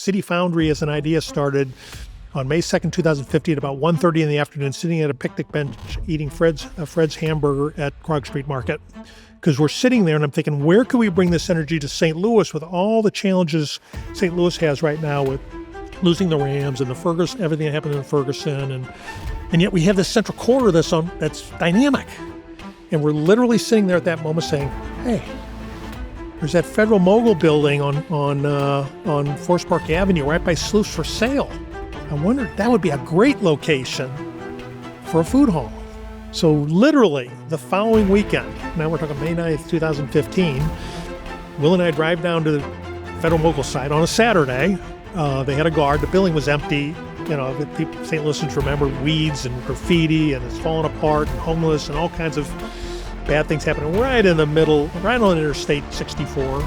City Foundry as an idea started on May 2nd, 2015, at about 1:30 in the afternoon, sitting at a picnic bench eating Fred's hamburger at Krog Street Market. Because we're sitting there and I'm thinking, where can we bring this energy to St. Louis with all the challenges St. Louis has right now with losing the Rams and the Ferguson, everything that happened in Ferguson, and yet we have this central core that's dynamic. And we're literally sitting there at that moment saying, hey, there's that Federal Mogul building on Forest Park Avenue right by Sluice for sale. I wonder, that would be a great location for a food hall. So literally the following weekend, now we're talking May 9th, 2015, Will and I drive down to the Federal Mogul site on a Saturday. They had a guard. The building was empty. You know, people, St. Louisans remember weeds and graffiti, and it's fallen apart, and homeless, and all kinds of bad things happening right in the middle, right on Interstate 64.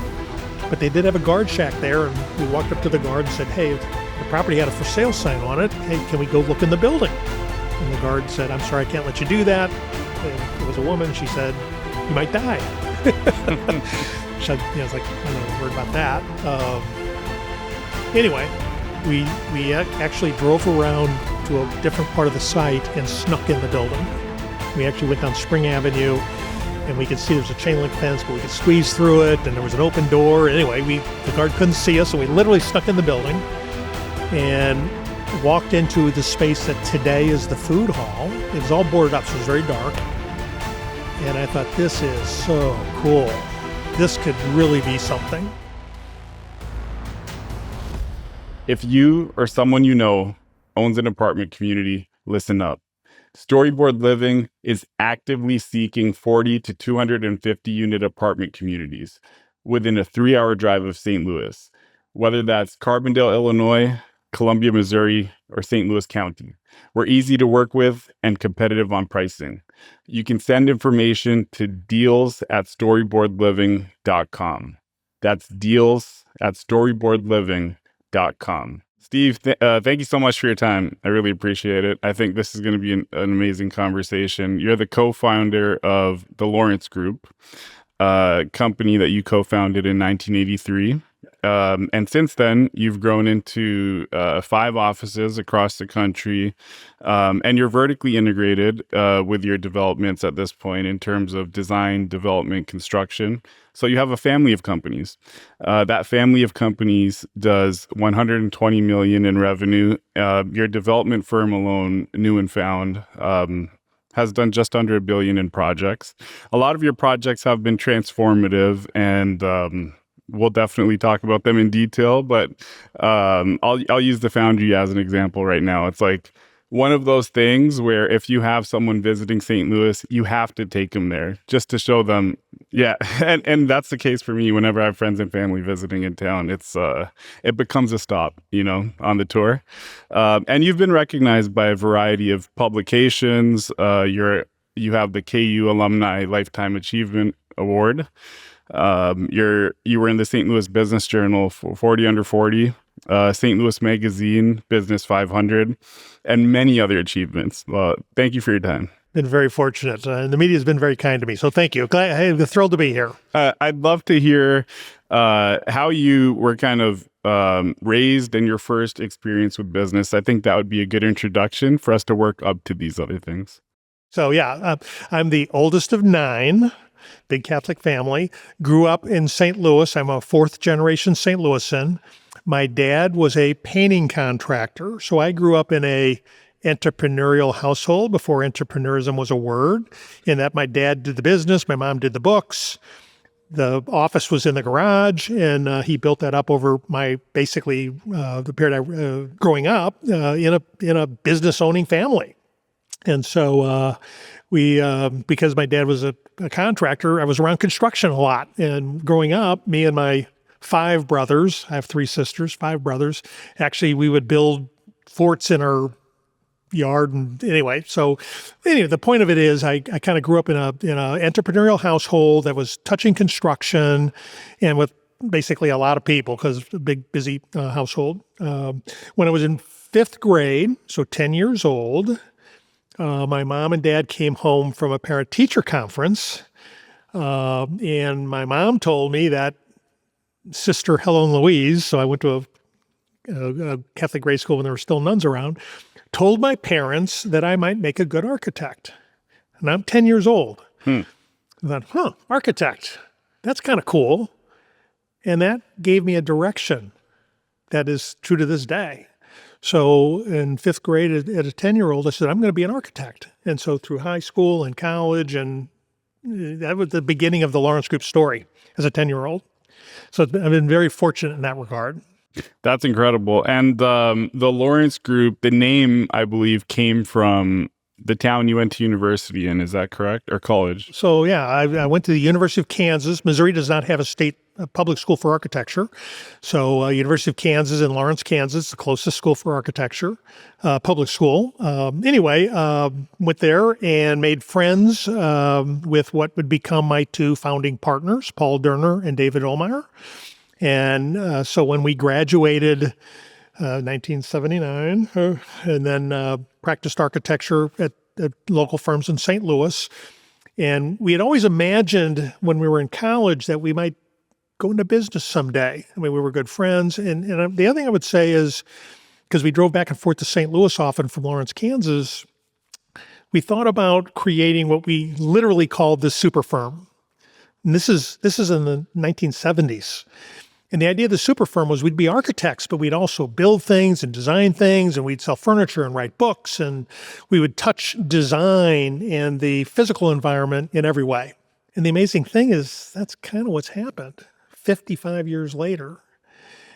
But they did have a guard shack there, and we walked up to the guard and said, hey, the property had a for sale sign on it. Hey, can we go look in the building? And the guard said, I'm sorry, I can't let you do that. And it was a woman. She said, you might die. I was like, I don't know, worried about that. Anyway, we actually drove around to a different part of the site and snuck in the building. We actually went down Spring Avenue, and we could see there's a chain link fence, but we could squeeze through it, and there was an open door. Anyway, the guard couldn't see us, so we literally snuck in the building and walked into the space that today is the food hall. It was all boarded up, so it was very dark. And I thought, this is so cool. This could really be something. If you or someone you know owns an apartment community, listen up. Storyboard Living is actively seeking 40 to 250 unit apartment communities within a 3-hour drive of St. Louis, whether that's Carbondale, Illinois, Columbia, Missouri, or St. Louis County. We're easy to work with and competitive on pricing. You can send information to deals@storyboardliving.com. That's deals@storyboardliving.com. Steve, thank you so much for your time. I really appreciate it. I think this is going to be an amazing conversation. You're the co-founder of the Lawrence Group, a company that you co-founded in 1983. And since then, you've grown into 5 offices across the country, and you're vertically integrated with your developments at this point in terms of design, development, construction. So you have a family of companies. That family of companies does $120 million in revenue. Your development firm alone, New and Found, has done just under $1 billion in projects. A lot of your projects have been transformative, and we'll definitely talk about them in detail, but I'll use the Foundry as an example right now. It's like one of those things where if you have someone visiting St. Louis, you have to take them there just to show them. Yeah, and that's the case for me whenever I have friends and family visiting in town. It becomes a stop, on the tour. And you've been recognized by a variety of publications. You have the KU Alumni Lifetime Achievement Award. You were in the St. Louis Business Journal for 40 Under 40, St. Louis Magazine, Business 500, and many other achievements. Thank you for your time. Been very fortunate, and the media has been very kind to me. So thank you. I'm thrilled to be here. I'd love to hear how you were kind of raised in your first experience with business. I think that would be a good introduction for us to work up to these other things. So I'm the oldest of 9. Big Catholic family. Grew up in St. Louis. I'm a 4th generation St. Louisan. My dad was a painting contractor. So I grew up in a entrepreneurial household before entrepreneurism was a word, in that my dad did the business, my mom did the books. The office was in the garage, and he built that up over the period growing up in a business owning family. And so because my dad was a contractor, I was around construction a lot. And growing up, me and my 5 brothers, I have 3 sisters, 5 brothers, actually we would build forts in our yard. And anyway, the point of it is I kind of grew up in a entrepreneurial household that was touching construction and with basically a lot of people, because it's a big, busy household. When I was in 5th grade, so 10 years old, my mom and dad came home from a parent-teacher conference, and my mom told me that Sister Helen Louise, so I went to a a Catholic grade school when there were still nuns around, told my parents that I might make a good architect. And I'm 10 years old. I thought, architect, that's kind of cool. And that gave me a direction that is true to this day. So in fifth grade at a 10-year-old, I said, I'm going to be an architect. And so through high school and college, and that was the beginning of the Lawrence Group story as a 10-year-old. So I've been very fortunate in that regard. That's incredible. And the Lawrence Group, the name, I believe, came from the town you went to university in. Is that correct? Or college? So yeah, I went to the University of Kansas. Missouri does not have a state public school for architecture. So University of Kansas in Lawrence, Kansas, the closest school for architecture, public school. Anyway, went there and made friends with what would become my two founding partners, Paul Derner and David Ohlmeyer. And so when we graduated 1979, and then practiced architecture at local firms in St. Louis. And we had always imagined when we were in college that we might go into business someday. I mean, we were good friends. And the other thing I would say is, because we drove back and forth to St. Louis often from Lawrence, Kansas, we thought about creating what we literally called the super firm. And this is in the 1970s. And the idea of the super firm was we'd be architects, but we'd also build things and design things, and we'd sell furniture and write books, and we would touch design and the physical environment in every way. And the amazing thing is that's kind of what's happened 55 years later.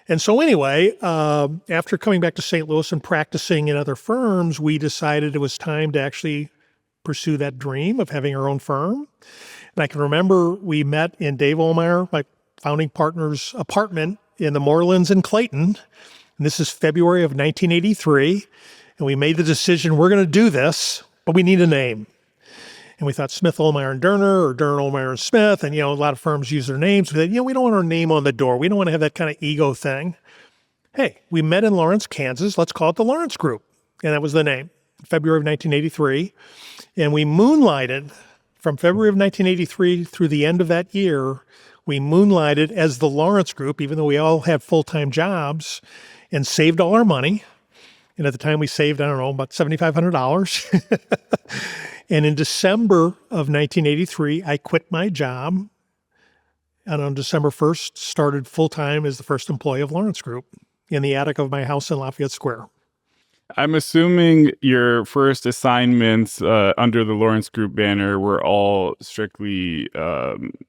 And so anyway, after coming back to St. Louis and practicing in other firms, we decided it was time to actually pursue that dream of having our own firm. And I can remember we met in Dave Ohlmeyer, my founding partner's apartment in the Moorlands in Clayton. And this is February of 1983. And we made the decision, we're going to do this, but we need a name. And we thought Smith, Ohlmeyer, and Derner, or Derner, Ohlmeyer, and Smith. And, a lot of firms use their names. We said, we don't want our name on the door. We don't want to have that kind of ego thing. Hey, we met in Lawrence, Kansas. Let's call it the Lawrence Group. And that was the name, February of 1983. And we moonlighted from February of 1983 through the end of that year. We moonlighted as the Lawrence Group, even though we all had full-time jobs, and saved all our money. And at the time we saved, about $7,500. And in December of 1983, I quit my job. And on December 1st, started full-time as the first employee of Lawrence Group in the attic of my house in Lafayette Square. I'm assuming your first assignments under the Lawrence Group banner were all strictly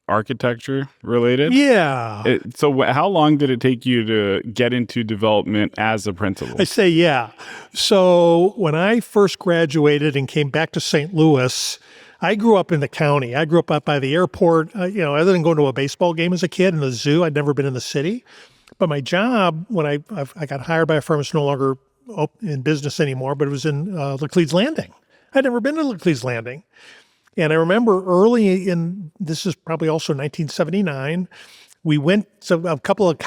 architecture related? Yeah. So how long did it take you to get into development as a principal? I say yeah. So when I first graduated and came back to St. Got I grew up in the county. I grew up by the airport. Other than going to a baseball game as a kid in the zoo, I'd never been in the city. But my job, when I got hired by a firm that's no longer in business anymore, but it was in Laclede's Landing. I'd never been to Laclede's Landing. And I remember this is probably also 1979, we went, so a couple of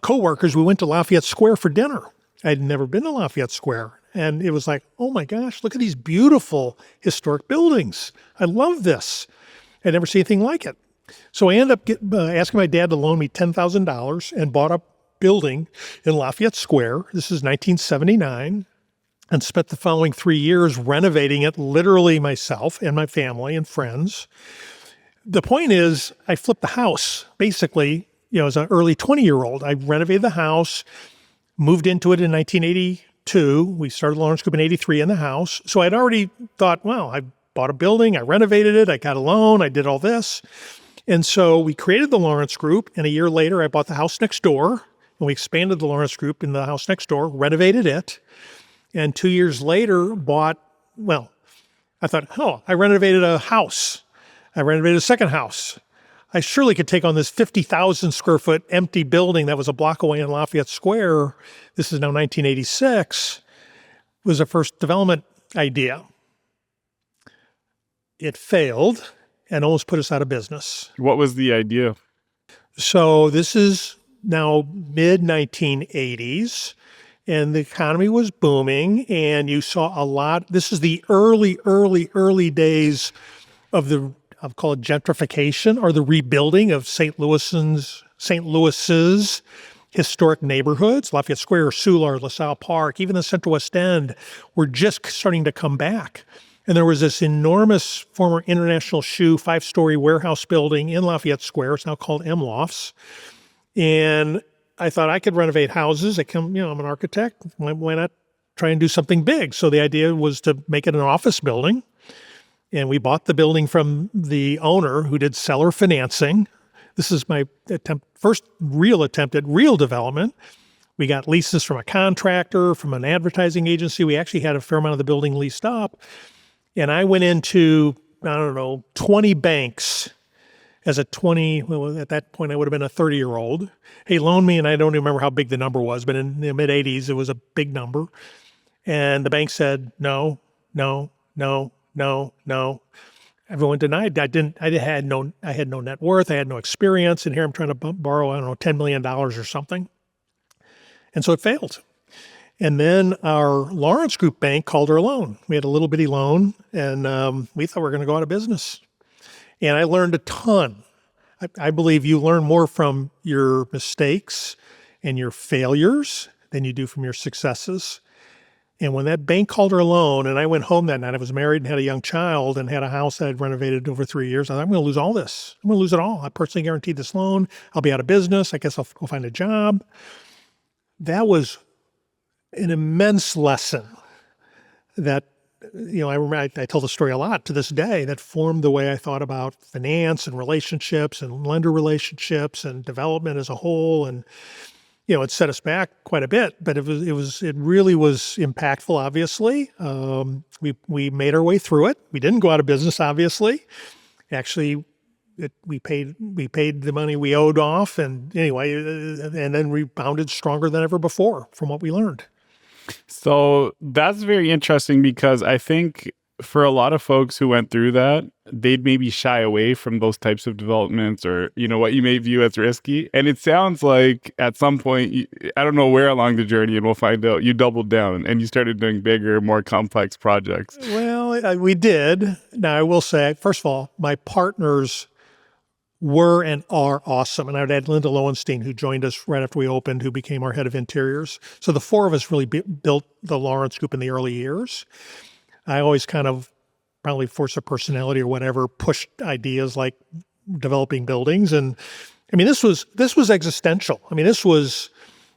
coworkers, we went to Lafayette Square for dinner. I'd never been to Lafayette Square. And it was like, oh my gosh, look at these beautiful historic buildings. I love this. I'd never seen anything like it. So I ended up asking my dad to loan me $10,000 and bought a building in Lafayette Square. This is 1979, and spent the following 3 years renovating it, literally myself and my family and friends. The point is, I flipped the house, basically, as an early 20-year-old. I renovated the house, moved into it in 1982. We started Lawrence Group in 83 in the house. So I'd already thought, well, I bought a building, I renovated it, I got a loan, I did all this. And so we created the Lawrence Group, and a year later, I bought the house next door. And we expanded the Lawrence Group in the house next door, renovated it, and 2 years later I thought, I renovated a house. I renovated a second house. I surely could take on this 50,000 square foot empty building that was a block away in Lafayette Square. This is now 1986, was a first development idea. It failed and almost put us out of business. What was the idea? So this is now mid-1980s, and the economy was booming, and you saw a lot. This is the early days of I'll call it gentrification, or the rebuilding of St. Louis's historic neighborhoods, Lafayette Square, Soulard, LaSalle Park, even the Central West End, were just starting to come back. And there was this enormous former International Shoe 5-story warehouse building in Lafayette Square. It's now called M Lofts. And I thought I could renovate houses. I'm an architect. Why not try and do something big? So the idea was to make it an office building. And we bought the building from the owner who did seller financing. This is my first real attempt at real development. We got leases from a contractor, from an advertising agency. We actually had a fair amount of the building leased up. And I went into, 20 banks as at that point I would have been a 30-year-old. Hey, loan me, and I don't even remember how big the number was, but in the mid-'80s, it was a big number. And the bank said, no, no, no, no, no. Everyone denied. I had no net worth. I had no experience. And here I'm trying to borrow, $10 million or something. And so it failed. And then our Lawrence Group Bank called her a loan. We had a little bitty loan, and we thought we were going to go out of business. And I learned a ton. I believe you learn more from your mistakes and your failures than you do from your successes. And when that bank called her a loan, and I went home that night, I was married and had a young child and had a house that I'd renovated over 3 years. I thought, I'm going to lose all this. I'm going to lose it all. I personally guaranteed this loan. I'll be out of business. I guess I'll go find a job. That was an immense lesson that, I remember I tell the story a lot to this day, that formed the way I thought about finance and relationships and lender relationships and development as a whole. And, it set us back quite a bit, but it really was impactful, obviously. We made our way through it. We didn't go out of business, obviously. Actually, we paid the money we owed off, and anyway, and then rebounded stronger than ever before from what we learned. So that's very interesting, because I think for a lot of folks who went through that, they'd maybe shy away from those types of developments, or, what you may view as risky. And it sounds like at some point, I don't know where along the journey, and we'll find out, you doubled down and you started doing bigger, more complex projects. Well, we did. Now, I will say, first of all, my partners were and are awesome. And I would add Linda Lowenstein, who joined us right after we opened, who became our head of interiors. So the four of us really built the Lawrence Group in the early years. I always kind of, probably force of personality or whatever, pushed ideas like developing buildings. And I mean, this was existential. I mean,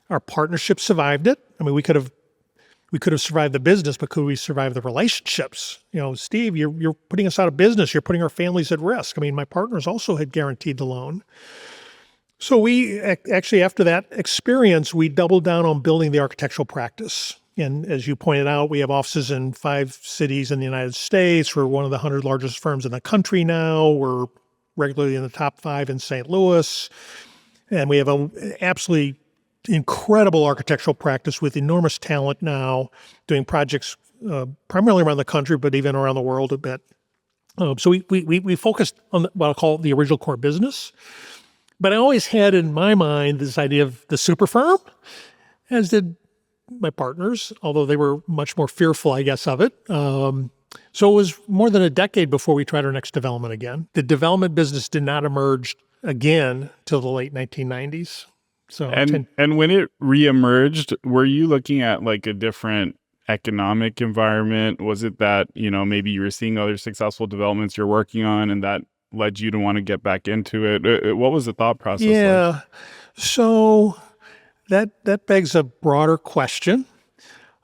our partnership survived it. I mean, we could have survived the business, but could we survive the relationships? Steve, you're putting us out of business. You're putting our families at risk. I mean, my partners also had guaranteed the loan. So we actually, after that experience, we doubled down on building the architectural practice. And as you pointed out, we have offices in 5 cities in the United States. We're one of the 100 largest firms in the country now. We're regularly in the top 5 in St. Louis. And we have an absolutely incredible architectural practice with enormous talent now, doing projects primarily around the country, but even around the world a bit. So we focused on what I'll call the original core business. But I always had in my mind this idea of the super firm, as did my partners, although they were much more fearful, I guess, of it. So it was more than a decade before we tried our next development again. The development business did not emerge again till the late 1990s. So and when it reemerged, were you looking at like a different economic environment? Was it that, maybe you were seeing other successful developments you're working on and that led you to want to get back into it? What was the thought process like? So that begs a broader question.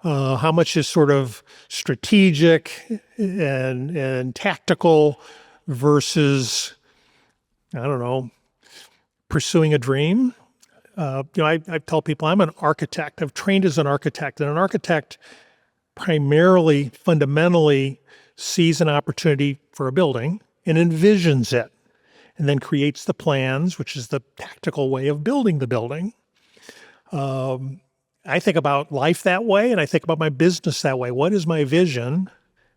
How much is sort of strategic and tactical versus, pursuing a dream? I tell people I'm an architect. I've trained as an architect, and an architect primarily, fundamentally sees an opportunity for a building and envisions it, and then creates the plans, which is the tactical way of building the building. I think about life that way, and I think about my business that way. What is my vision?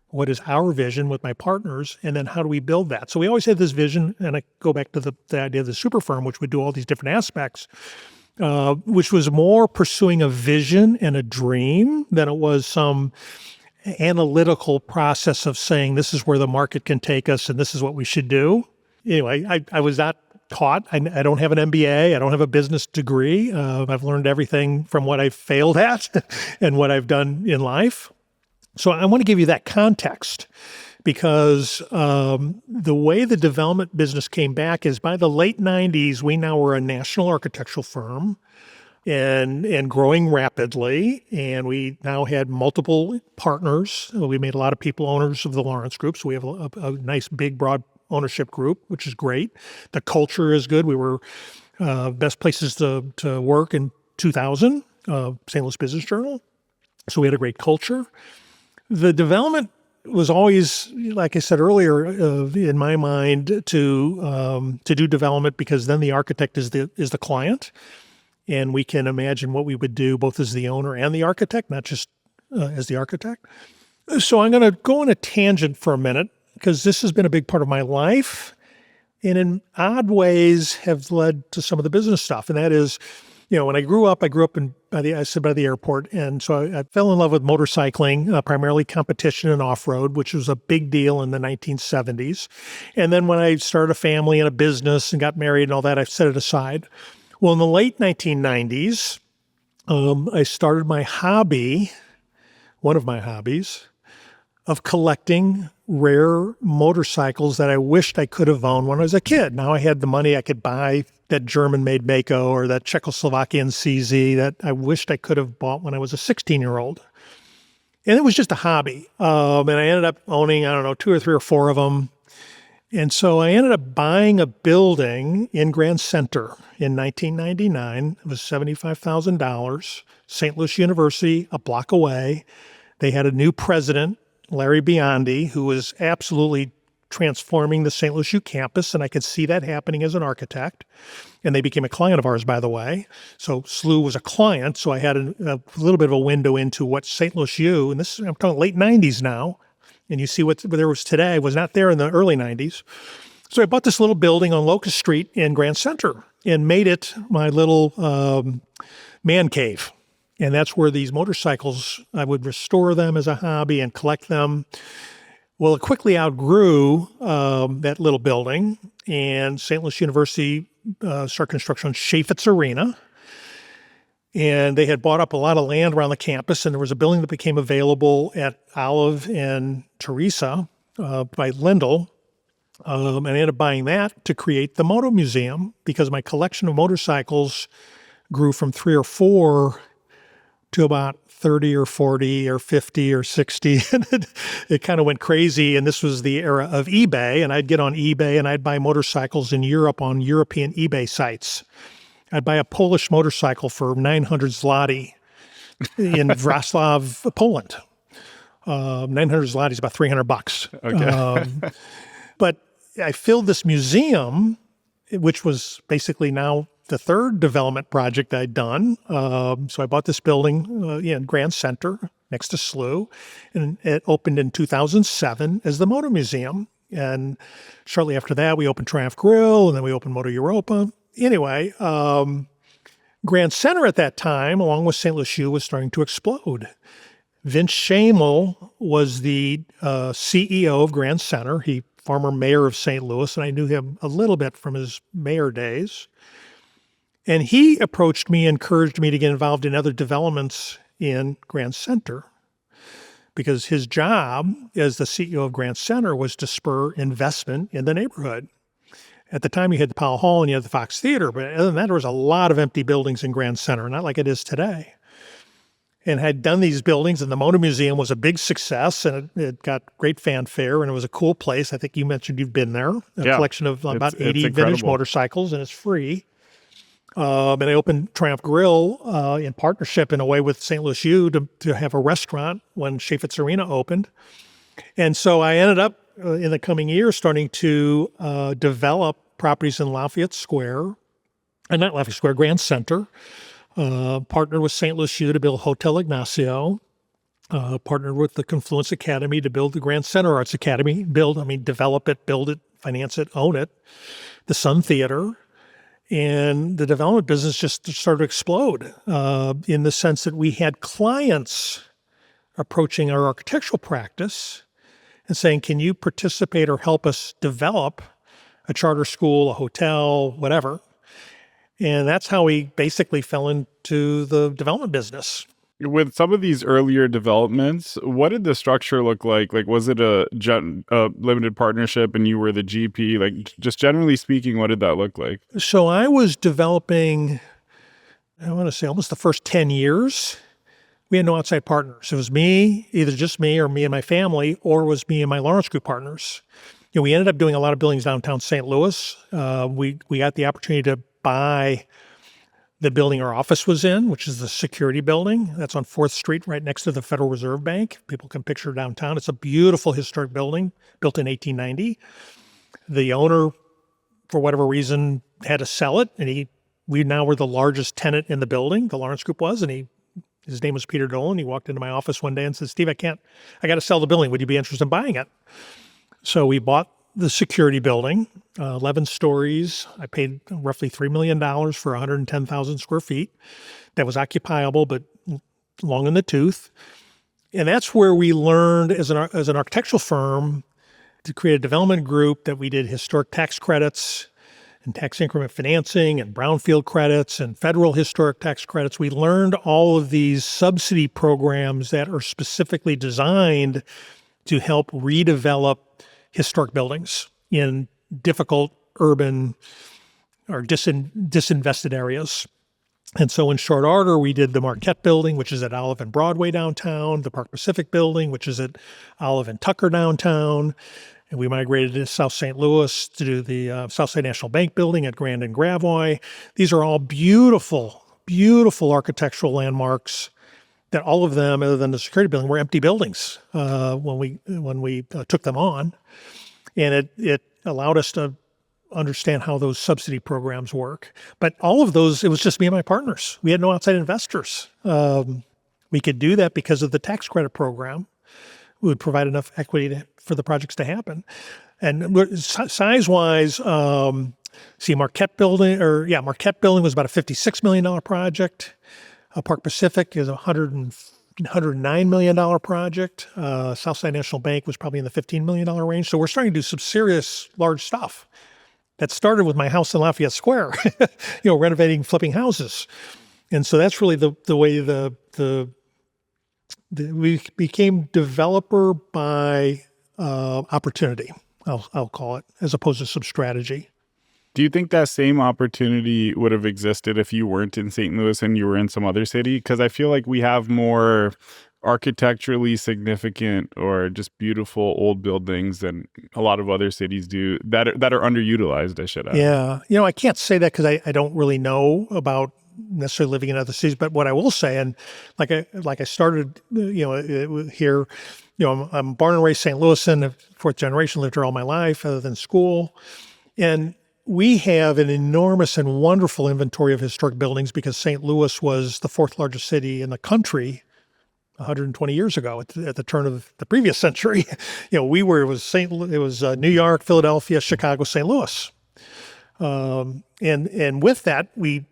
What is our vision with my partners? And then how do we build that? So we always had this vision, and I go back to the idea of the super firm, which would do all these different aspects, which was more pursuing a vision and a dream than it was some analytical process of saying this is where the market can take us and this is what we should do. Anyway, I was not taught. I don't have an MBA. I don't have a business degree. I've learned everything from what I've failed at and what I've done in life. So I want to give you that context because the way the development business came back is by the late 90s, we now were a national architectural firm and growing rapidly. And we now had multiple partners. We made a lot of people owners of the Lawrence Group. So we have a nice, big, broad ownership group, which is great. The culture is good. We were best places to work in 2000, St. Louis Business Journal. So we had a great culture. The development was always, like I said earlier, in my mind, to do development because then the architect is the client, and we can imagine what we would do both as the owner and the architect, not just as the architect. So I'm going to go on a tangent for a minute because this has been a big part of my life, and in odd ways have led to some of the business stuff, and that is. When I grew up by the airport. And so I fell in love with motorcycling, primarily competition and off-road, which was a big deal in the 1970s. And then when I started a family and a business and got married and all that, I set it aside. Well, in the late 1990s, I started one of my hobbies, of collecting rare motorcycles that I wished I could have owned when I was a kid. Now I had the money, I could buy that German-made Mako or that Czechoslovakian CZ that I wished I could have bought when I was a 16-year-old. And it was just a hobby. And I ended up owning, 2 or 3 or 4 of them. And so I ended up buying a building in Grand Center in 1999. It was $75,000. St. Louis University, a block away. They had a new president, Larry Biondi, who was absolutely transforming the St. Louis U campus, and I could see that happening as an architect. And they became a client of ours, by the way. So SLU was a client, so I had a little bit of a window into what St. Louis U, and this I'm talking late 90s now, and you see what there was today was not there in the early 90s. So I bought this little building on Locust Street in Grand Center and made it my little man cave. And that's where these motorcycles, I would restore them as a hobby and collect them. Well, it quickly outgrew that little building, and St. Louis University started construction on Chaffetz Arena. And they had bought up a lot of land around the campus, and there was a building that became available at Olive and Teresa by Lindell. And I ended up buying that to create the Moto Museum because my collection of motorcycles grew from 3 or 4 to about 30 or 40 or 50 or 60. And it kind of went crazy. And this was the era of eBay. And I'd get on eBay and I'd buy motorcycles in Europe on European eBay sites. I'd buy a Polish motorcycle for 900 zloty in Wrocław, Poland. 900 zloty is about $300. Okay. But I filled this museum, which was basically now the third development project I'd done. So I bought this building in Grand Center next to SLU, and it opened in 2007 as the Motor Museum. And shortly after that, we opened Triumph Grill, and then we opened Moto Europa. Anyway, Grand Center at that time, along with St. Louis U, was starting to explode. Vince Schamel was the CEO of Grand Center. He former mayor of St. Louis, and I knew him a little bit from his mayor days. And he approached me, encouraged me to get involved in other developments in Grand Center because his job as the CEO of Grand Center was to spur investment in the neighborhood. At the time, you had the Powell Hall and you had the Fox Theater, but other than that, there was a lot of empty buildings in Grand Center, not like it is today. And had done these buildings, and the Motor Museum was a big success, and it got great fanfare, and it was a cool place. I think you mentioned you've been there. A collection of about 80 vintage motorcycles, and it's free. And I opened Triumph Grill in partnership in a way with St. Louis U to have a restaurant when Chaffetz Arena opened. And so I ended up in the coming years starting to develop properties in Lafayette Square, not Lafayette Square, Grand Center. Partnered with St. Louis U to build Hotel Ignacio. Partnered with the Confluence Academy to build the Grand Center Arts Academy. Develop it, build it, finance it, own it. The Sun Theater. And the development business just started to explode in the sense that we had clients approaching our architectural practice and saying, can you participate or help us develop a charter school, a hotel, whatever. And that's how we basically fell into the development business. With some of these earlier developments, what did the structure look like? Like, was it a limited partnership and you were the GP? Like, just generally speaking, what did that look like? So I was developing, I want to say almost the first 10 years. We had no outside partners. It was me, either just me or me and my family, or it was me and my Lawrence Group partners. We ended up doing a lot of buildings downtown St. Louis. We got the opportunity to buy the building our office was in, which is the security building. That's on 4th Street, right next to the Federal Reserve Bank. People can picture downtown. It's a beautiful historic building built in 1890. The owner, for whatever reason, had to sell it, and we now were the largest tenant in the building, the Lawrence Group was, and his name was Peter Dolan. He walked into my office one day and said, "Steve, I got to sell the building. Would you be interested in buying it?" So we bought the security building, 11 stories. I paid roughly $3 million for 110,000 square feet. That was occupiable, but long in the tooth. And that's where we learned as an architectural firm to create a development group that we did historic tax credits and tax increment financing and brownfield credits and federal historic tax credits. We learned all of these subsidy programs that are specifically designed to help redevelop historic buildings in difficult urban or disinvested areas. And so in short order, we did the Marquette building, which is at Olive and Broadway downtown, the Park Pacific building, which is at Olive and Tucker downtown. And we migrated to South St. Louis to do the Southside National Bank building at Grand and Gravois. These are all beautiful, beautiful architectural landmarks that all of them, other than the security building, were empty buildings when we took them on. And it allowed us to understand how those subsidy programs work. But all of those, it was just me and my partners. We had no outside investors. We could do that because of the tax credit program. We would provide enough equity for the projects to happen. And size-wise, Marquette building was about a $56 million project. Park Pacific is a $109 million project. Southside National Bank was probably in the $15 million range. So we're starting to do some serious large stuff. That started with my house in Lafayette Square, renovating, flipping houses. And so that's really the way we became developer by opportunity, I'll call it, as opposed to some strategy. Do you think that same opportunity would have existed if you weren't in St. Louis and you were in some other city? Because I feel like we have more architecturally significant or just beautiful old buildings than a lot of other cities do that are underutilized, I should add. Yeah. I can't say that because I don't really know about necessarily living in other cities. But what I will say, and like I started, here, I'm born and raised St. Louis, and fourth generation, lived here all my life other than school. And we have an enormous and wonderful inventory of historic buildings because St. Louis was the fourth largest city in the country 120 years ago at the turn of the previous century. It was New York, Philadelphia, Chicago, St. Louis. And with that, we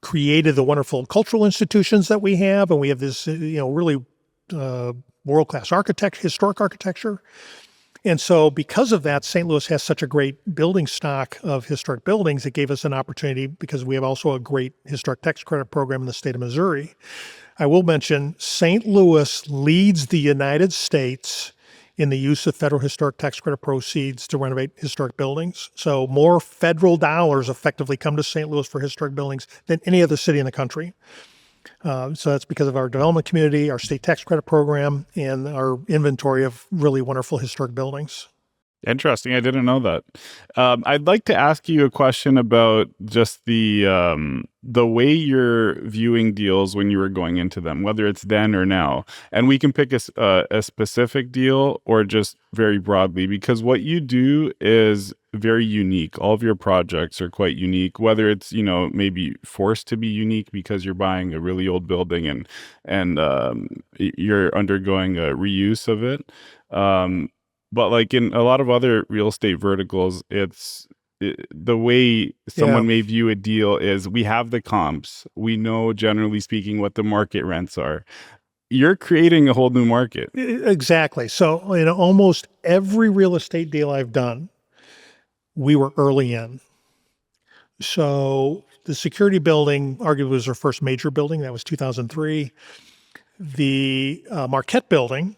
created the wonderful cultural institutions that we have, and we have this, really world-class historic architecture. And so because of that, St. Louis has such a great building stock of historic buildings. It gave us an opportunity because we have also a great historic tax credit program in the state of Missouri. I will mention St. Louis leads the United States in the use of federal historic tax credit proceeds to renovate historic buildings. So more federal dollars effectively come to St. Louis for historic buildings than any other city in the country. So that's because of our development community, our state tax credit program, and our inventory of really wonderful historic buildings. Interesting. I didn't know that. I'd like to ask you a question about just the way you're viewing deals when you were going into them, whether it's then or now. And we can pick a specific deal or just very broadly, because what you do is very unique. All of your projects are quite unique, whether it's, maybe forced to be unique because you're buying a really old building and you're undergoing a reuse of it. But like in a lot of other real estate verticals, the way someone may view a deal is we have the comps. We know, generally speaking, what the market rents are. You're creating a whole new market. Exactly. So, almost every real estate deal I've done, we were early in. So the security building arguably was our first major building. That was 2003. The Marquette building,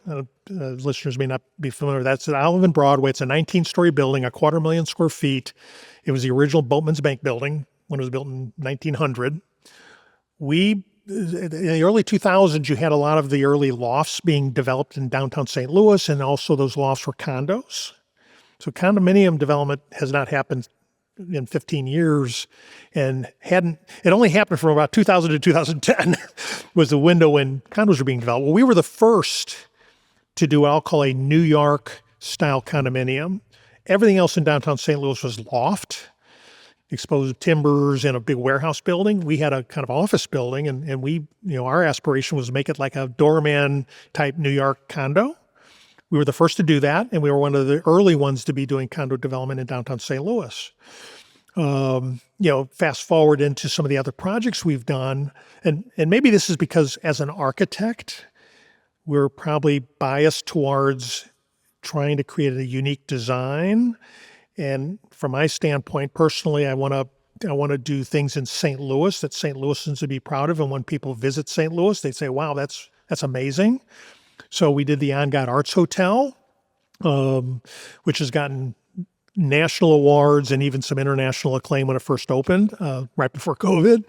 listeners may not be familiar, that's at Olive and Broadway. It's a 19-story building, 250,000 square feet. It was the original Boatman's Bank building when it was built in 1900. In the early 2000s, you had a lot of the early lofts being developed in downtown St. Louis, and also those lofts were condos. So condominium development has not happened in 15 years, and it only happened from about 2000 to 2010 was the window when condos were being developed. Well, we were the first to do what I'll call a New York style condominium. Everything else in downtown St. Louis was loft, exposed timbers in a big warehouse building. We had a kind of office building, and we, our aspiration was to make it like a doorman type New York condo. We were the first to do that, and we were one of the early ones to be doing condo development in downtown St. Louis. Fast forward into some of the other projects we've done, and maybe this is because as an architect, we're probably biased towards trying to create a unique design. And from my standpoint, personally, I want to do things in St. Louis that St. Louisans would be proud of, and when people visit St. Louis, they say, "Wow, that's amazing." So we did the On God Arts Hotel, which has gotten national awards and even some international acclaim when it first opened, right before COVID.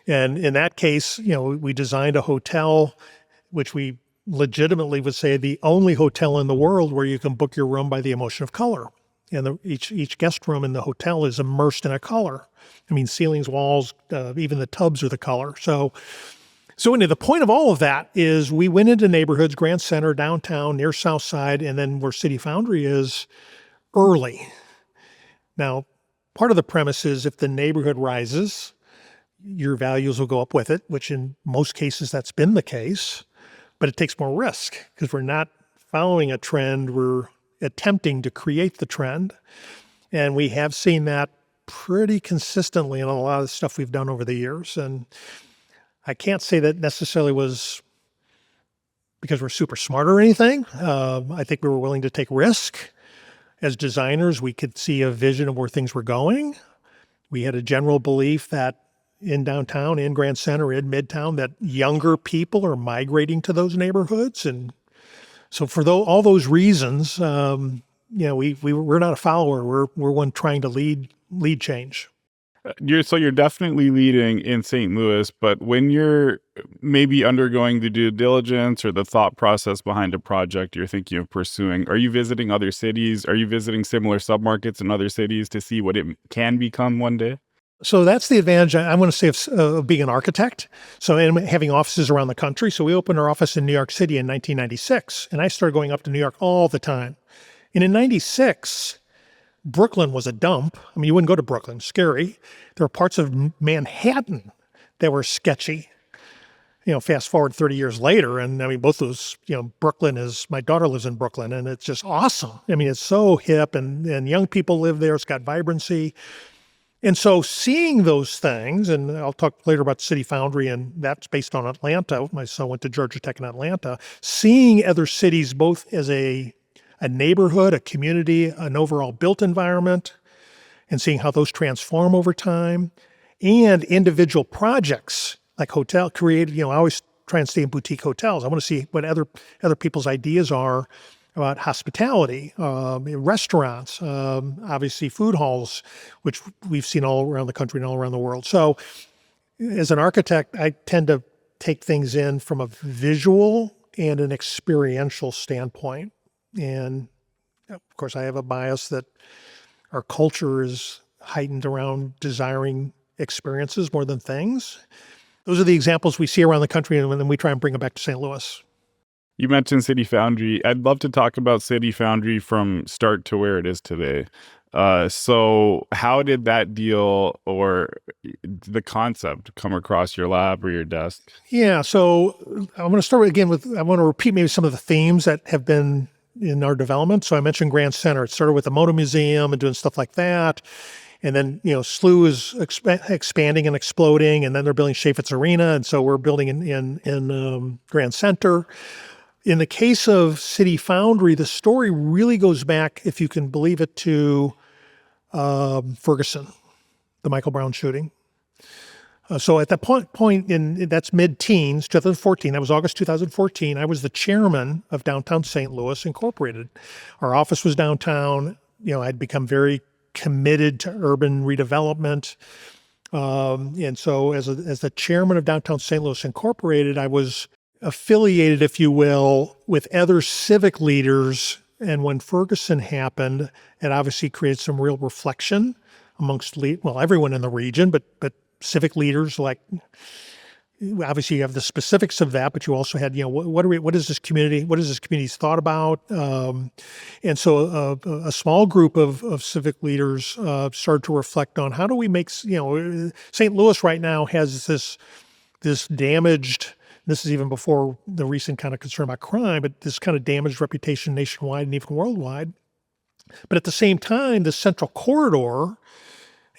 And in that case, we designed a hotel, which we legitimately would say the only hotel in the world where you can book your room by the emotion of color. And each guest room in the hotel is immersed in a color. I mean, ceilings, walls, even the tubs are the color. So anyway, the point of all of that is we went into neighborhoods, Grand Center, downtown, near South Side, and then where City Foundry is, early. Now, part of the premise is if the neighborhood rises, your values will go up with it, which in most cases that's been the case, but it takes more risk because we're not following a trend, we're attempting to create the trend. And we have seen that pretty consistently in a lot of the stuff we've done over the years. And I can't say that necessarily was because we're super smart or anything. I think we were willing to take risk. As designers, we could see a vision of where things were going. We had a general belief that in downtown, in Grand Center, in Midtown, that younger people are migrating to those neighborhoods. And so for all those reasons, we're not a follower. We're one trying to lead change. You're definitely leading in St. Louis, but when you're maybe undergoing the due diligence or the thought process behind a project you're thinking of pursuing, are you visiting other cities? Are you visiting similar submarkets in other cities to see what it can become one day? So that's the advantage, I'm going to say, of being an architect. So and having offices around the country. So we opened our office in New York City in 1996, and I started going up to New York all the time. And in 96, Brooklyn was a dump. I mean, you wouldn't go to Brooklyn, scary. There were parts of Manhattan that were sketchy. Fast forward 30 years later, and I mean, both those, Brooklyn my daughter lives in Brooklyn, and it's just awesome. I mean, it's so hip, and young people live there. It's got vibrancy. And so seeing those things, and I'll talk later about City Foundry, and that's based on Atlanta. My son went to Georgia Tech in Atlanta. Seeing other cities both as a neighborhood, a community, an overall built environment, and seeing how those transform over time, and individual projects like hotel created. I always try and stay in boutique hotels. I want to see what other people's ideas are about hospitality, restaurants, obviously food halls, which we've seen all around the country and all around the world. So as an architect, I tend to take things in from a visual and an experiential standpoint. And of course, I have a bias that our culture is heightened around desiring experiences more than things. Those are the examples we see around the country, and then we try and bring them back to St. Louis. You mentioned City Foundry. I'd love to talk about City Foundry from start to where it is today. So how did that deal or the concept come across your lab or your desk? Yeah, so I'm going to start again with, I want to repeat maybe some of the themes that have been in our development. So I mentioned Grand Center. It started with the Motor Museum and doing stuff like that. And then, SLU is expanding and exploding, and then they're building Chaifetz Arena, and so we're building in Grand Center. In the case of City Foundry, the story really goes back, if you can believe it, to Ferguson, the Michael Brown shooting. So at that point that's mid-teens, 2014, that was August 2014, I was the chairman of Downtown St. Louis Incorporated. Our office was downtown. I'd become very committed to urban redevelopment. And so as the chairman of Downtown St. Louis Incorporated, I was affiliated, if you will, with other civic leaders. And when Ferguson happened, it obviously created some real reflection amongst everyone in the region, but civic leaders. Like, obviously you have the specifics of that, but you also had, what is this community's thought about? And so a small group of civic leaders started to reflect on how do we make, St. Louis right now has this damaged, this is even before the recent kind of concern about crime, but this kind of damaged reputation nationwide and even worldwide. But at the same time, the Central Corridor